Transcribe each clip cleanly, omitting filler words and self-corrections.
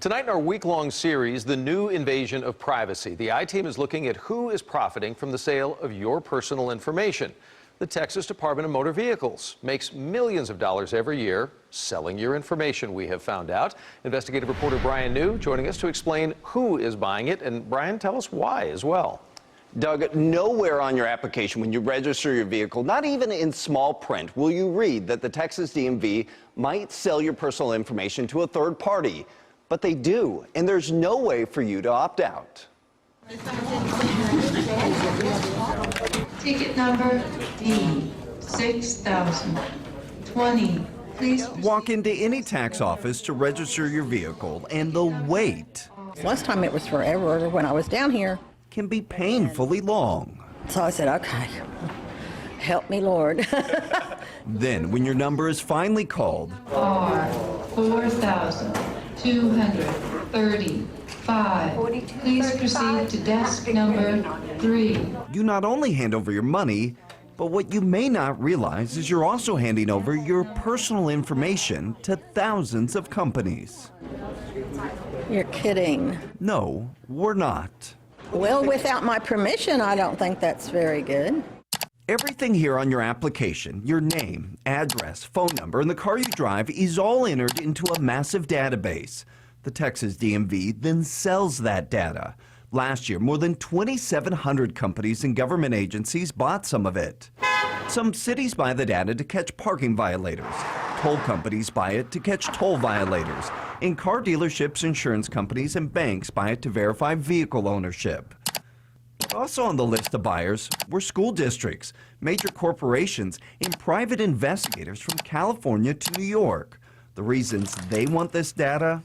Tonight in our week-long series, The New Invasion of Privacy, the I-Team is looking at who is profiting from the sale of your personal information. The Texas Department of Motor Vehicles makes millions of dollars every year selling your information, we have found out. Investigative reporter Brian New joining us to explain who is buying it. And Brian, tell us why as well. Doug, nowhere on your application when you register your vehicle, not even in small print, will you read that the Texas DMV might sell your personal information to a third party. But they do, and there's no way for you to opt out. Ticket number D6020. Please walk into any tax office to register your vehicle, and the wait Last time it was forever when I was down here. can be painfully long. So I said, okay, help me, Lord. Then, when your number is finally called, R 4235. Please proceed to desk number 3. you not only hand over your money, but what you may not realize is you're also handing over your personal information to thousands of companies. You're kidding. No, we're not. Well, without my permission, I don't think that's very good. Everything here on your application, your name, address, phone number, and the car you drive is all entered into a massive database. The Texas DMV then sells that data. Last year, more than 2,700 companies and government agencies bought some of it. Some cities buy the data to catch parking violators. Toll companies buy it to catch toll violators. And car dealerships, insurance companies, and banks buy it to verify vehicle ownership. Also on the list of buyers were school districts, major corporations, and private investigators from California to New York. The reasons they want this data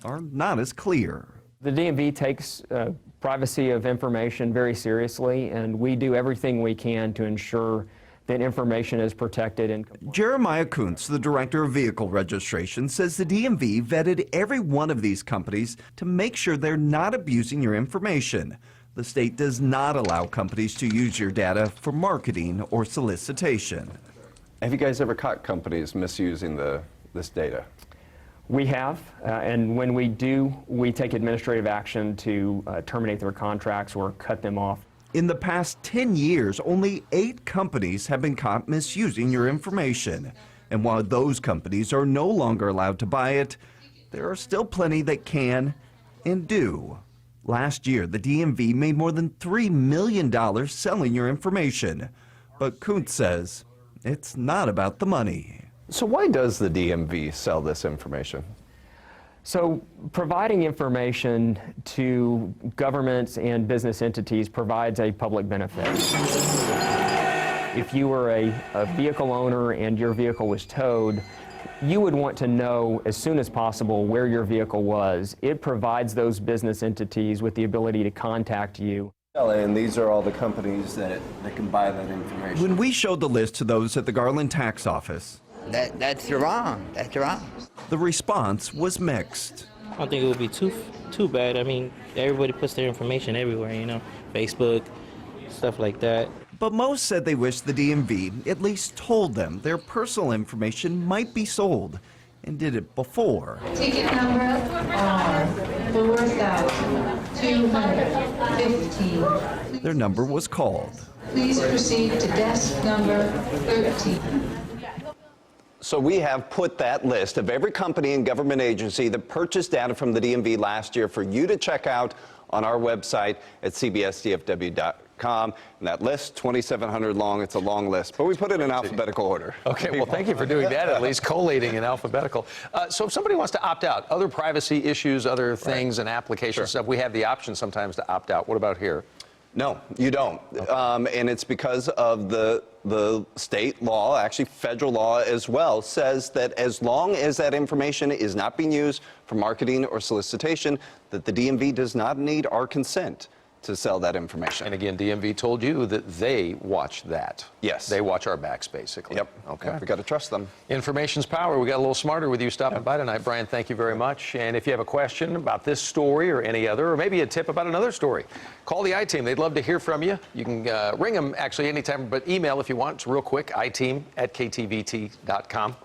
are not as clear. The DMV takes privacy of information very seriously, and we do everything we can to ensure that information is protected. And Jeremiah Kuntz, the director of vehicle registration, says the DMV vetted every one of these companies to make sure they're not abusing your information. The state does not allow companies to use your data for marketing or solicitation. Have you guys ever caught companies misusing this data? we have, and when we do, we take administrative action to terminate their contracts or cut them off. In the past 10 years, only 8 companies have been caught misusing your information. And while those companies are no longer allowed to buy it, there are still plenty that can and do. Last year, the DMV made more than $3 million selling your information. But Kuntz says it's not about the money. So why does the DMV sell this information? So providing information to governments and business entities provides a public benefit. If you were a vehicle owner and your vehicle was towed, you would want to know as soon as possible where your vehicle was. It provides those business entities with the ability to contact you. And these are all the companies that can buy that information. When we showed the list to those at the Garland tax office, That's wrong. That's wrong. the response was mixed. I don't think it would be too bad. I mean, everybody puts their information everywhere, you know, Facebook, stuff like that. But most said they wish the DMV at least told them their personal information might be sold and did it before. Ticket number R4215. Their number was called. Please proceed to desk number 13. So we have put that list of every company and government agency that purchased data from the DMV last year for you to check out on our website at cbsdfw.com. And that list, 2,700 long, it's a long list, but we put it in alphabetical order. Okay, well, thank you for doing that, at least collating in alphabetical. So if somebody wants to opt out, other privacy issues, other things and application stuff, we have the option sometimes to opt out. What about here? No, you don't. Okay. And it's because of the state law, actually federal law as well, says that as long as that information is not being used for marketing or solicitation, that the DMV does not need our consent to sell that information. And again, DMV told you that they watch that. Yes. They watch our backs, basically. Yep. Okay. Yep. We got to trust them. Information's power. We got a little smarter with you stopping by tonight. Brian, thank you very much. And if you have a question about this story or any other, or maybe a tip about another story, call the I-Team. They'd love to hear from you. You can ring them actually anytime, but email if you want. It's real quick, iteam@ktvt.com.